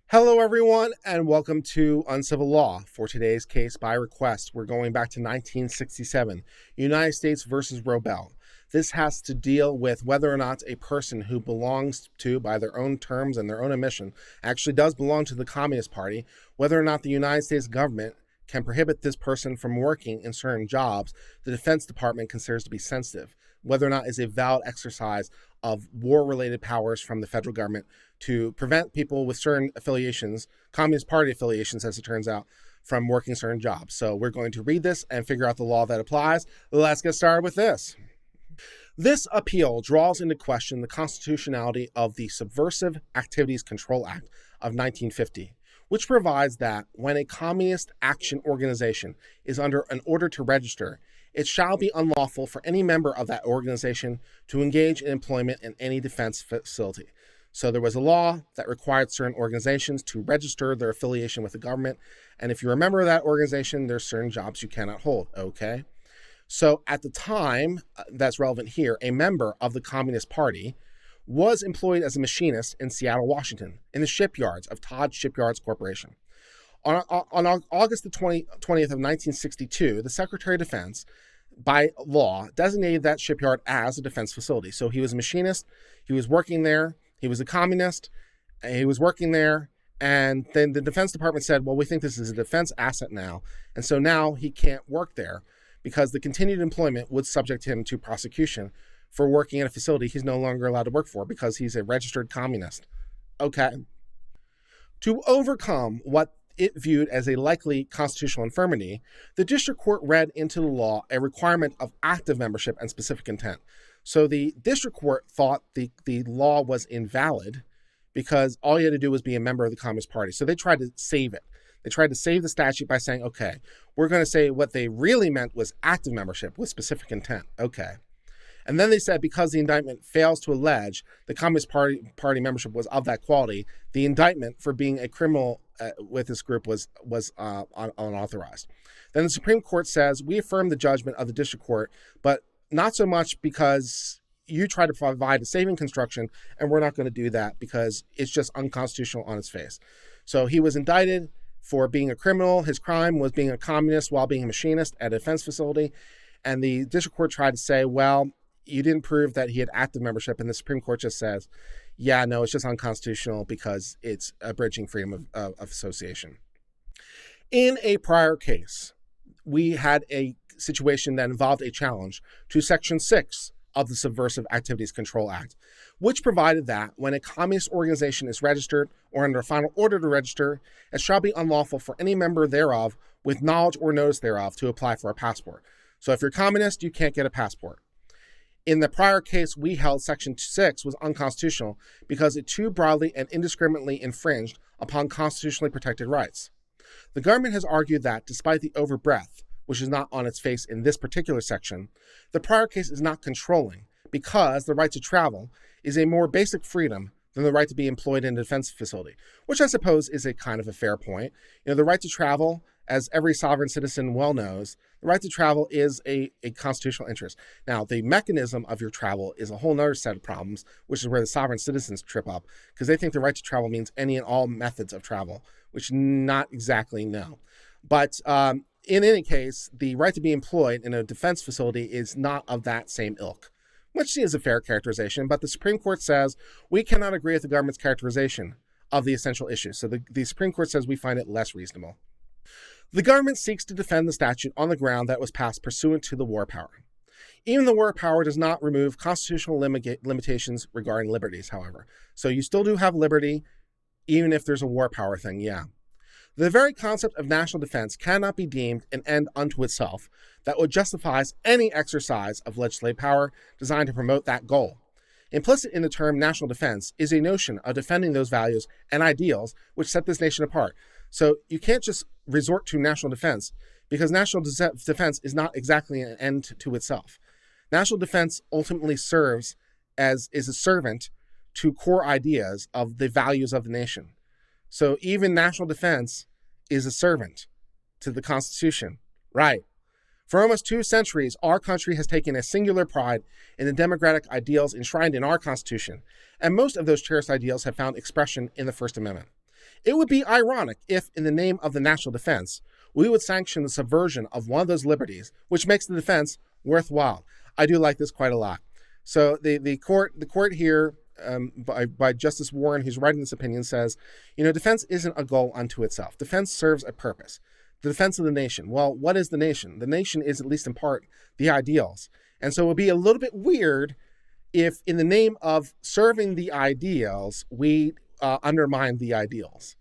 Hello, everyone, and welcome to Uncivil Law. For today's case by request, we're going back to 1967, United States versus Robel. This has to deal with whether or not a person who belongs to, by their own terms and their own admission, actually does belong to the Communist Party, whether or not the United States government can prohibit this person from working in certain jobs the Defense Department considers to be sensitive, whether or not is a valid exercise of war-related powers from the federal government to prevent people with certain affiliations, Communist Party affiliations, as it turns out, from working certain jobs. So we're going to read this and figure out the law that applies. Let's get started with this. This appeal draws into question the constitutionality of the Subversive Activities Control Act of 1950, which provides that when a communist action organization is under an order to register, it shall be unlawful for any member of that organization to engage in employment in any defense facility. So there was a law that required certain organizations to register their affiliation with the government. And if you're a member of that organization, there's certain jobs you cannot hold, okay? So at the time, that's relevant here, a member of the Communist Party was employed as a machinist in Seattle, Washington, in the shipyards of Todd Shipyards Corporation. On August the 20th of 1962, the Secretary of Defense, by law, designated that shipyard as a defense facility. So he was a machinist, he was working there, he was a communist, he was working there, and then the Defense Department said, well, we think this is a defense asset now, and so now he can't work there because the continued employment would subject him to prosecution for working in a facility he's no longer allowed to work for because he's a registered communist. Okay. To overcome what it viewed as a likely constitutional infirmity, the district court read into the law a requirement of active membership and specific intent. So the district court thought the law was invalid because all you had to do was be a member of the Communist Party. So they tried to save it. They tried to save the statute by saying, okay, we're going to say what they really meant was active membership with specific intent. Okay. And then they said because the indictment fails to allege the Communist Party membership was of that quality, the indictment for being a criminal with this group was unauthorized. Then the Supreme Court says, we affirm the judgment of the district court, but not so much because you try to provide a saving construction, and we're not going to do that because it's just unconstitutional on its face. So he was indicted for being a criminal. His crime was being a communist while being a machinist at a defense facility. And the district court tried to say, well, you didn't prove that he had active membership. And the Supreme Court just says, yeah, no, it's just unconstitutional because it's abridging freedom of association. In a prior case, we had a situation that involved a challenge to Section 6 of the Subversive Activities Control Act, which provided that when a communist organization is registered or under a final order to register, it shall be unlawful for any member thereof with knowledge or notice thereof to apply for a passport. So if you're communist, you can't get a passport. In the prior case, we held Section 6 was unconstitutional because it too broadly and indiscriminately infringed upon constitutionally protected rights. The government has argued that despite the overbreadth, which is not on its face in this particular section, the prior case is not controlling because the right to travel is a more basic freedom than the right to be employed in a defense facility, which I suppose is a kind of a fair point. The right to travel, as every sovereign citizen well knows, the right to travel is a constitutional interest. Now, the mechanism of your travel is a whole other set of problems, which is where the sovereign citizens trip up, because they think the right to travel means any and all methods of travel, which not exactly no. But in any case, the right to be employed in a defense facility is not of that same ilk, which is a fair characterization, but the Supreme Court says we cannot agree with the government's characterization of the essential issue. So the Supreme Court says we find it less reasonable. The government seeks to defend the statute on the ground that it was passed pursuant to the war power. Even the war power does not remove constitutional limitations regarding liberties, however. So you still do have liberty, even if there's a war power thing, yeah. The very concept of national defense cannot be deemed an end unto itself that would justify any exercise of legislative power designed to promote that goal. Implicit in the term national defense is a notion of defending those values and ideals which set this nation apart. So you can't just resort to national defense because national defense is not exactly an end to itself. National defense ultimately serves is a servant to core ideas of the values of the nation. So even national defense is a servant to the Constitution, right? For almost 2 centuries, our country has taken a singular pride in the democratic ideals enshrined in our Constitution, and most of those cherished ideals have found expression in the First Amendment. It would be ironic if, in the name of the national defense, we would sanction the subversion of one of those liberties, which makes the defense worthwhile. I do like this quite a lot. So the court here, by Justice Warren, who's writing this opinion, says, defense isn't a goal unto itself. Defense serves a purpose. The defense of the nation. Well, what is the nation? The nation is, at least in part, the ideals. And so it would be a little bit weird if, in the name of serving the ideals, we undermine the ideals.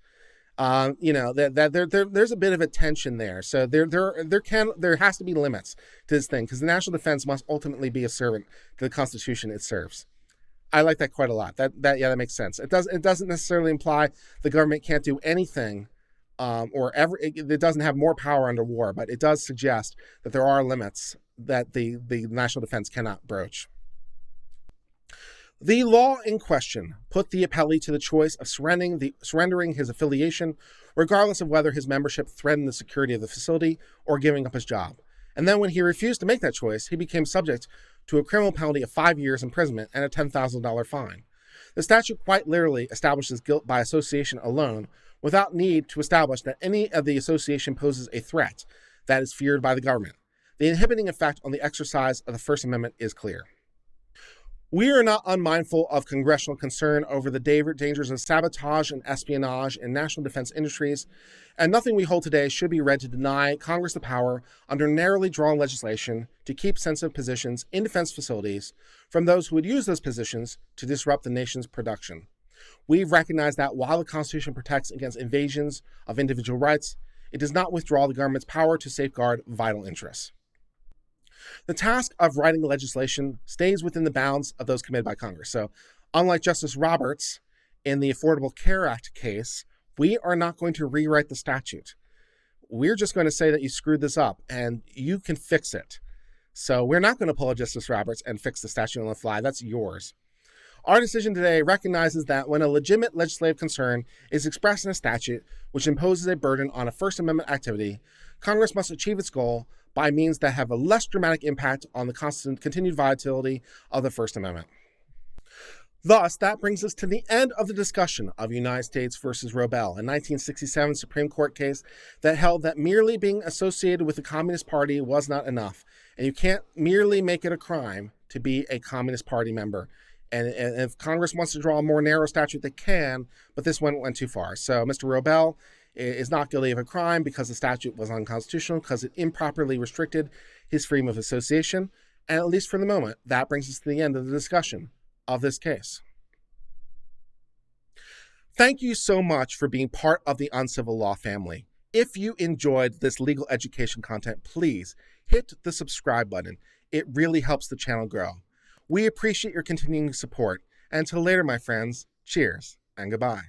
There's a bit of a tension there. So there has to be limits to this thing, because the national defense must ultimately be a servant to the Constitution it serves. I like that quite a lot. That makes sense. It doesn't necessarily imply the government can't do anything, it doesn't have more power under war, but it does suggest that there are limits that the national defense cannot broach. The law in question put the appellee to the choice of surrendering his affiliation, regardless of whether his membership threatened the security of the facility or giving up his job. And then when he refused to make that choice, he became subject to a criminal penalty of 5 years imprisonment and a $10,000 fine. The statute quite literally establishes guilt by association alone, without need to establish that any of the association poses a threat that is feared by the government. The inhibiting effect on the exercise of the First Amendment is clear. We are not unmindful of congressional concern over the dangers of sabotage and espionage in national defense industries, and nothing we hold today should be read to deny Congress the power, under narrowly drawn legislation, to keep sensitive positions in defense facilities from those who would use those positions to disrupt the nation's production. We recognize that while the Constitution protects against invasions of individual rights, it does not withdraw the government's power to safeguard vital interests. The task of writing legislation stays within the bounds of those committed by Congress. So, unlike Justice Roberts in the Affordable Care Act case, we are not going to rewrite the statute. We're just going to say that you screwed this up and you can fix it. So we're not going to pull a Justice Roberts and fix the statute on the fly. That's yours. Our decision today recognizes that when a legitimate legislative concern is expressed in a statute which imposes a burden on a First Amendment activity, Congress must achieve its goal by means that have a less dramatic impact on the continued vitality of the First Amendment. Thus, that brings us to the end of the discussion of United States versus Robel, a 1967 Supreme Court case that held that merely being associated with the Communist Party was not enough, and you can't merely make it a crime to be a Communist Party member. And if Congress wants to draw a more narrow statute, they can, but this one went too far. So Mr. Robel is not guilty of a crime because the statute was unconstitutional, because it improperly restricted his freedom of association. And at least for the moment, that brings us to the end of the discussion of this case. Thank you so much for being part of the Uncivil Law family. If you enjoyed this legal education content, please hit the subscribe button. It really helps the channel grow. We appreciate your continuing support. And until later, my friends, cheers and goodbye.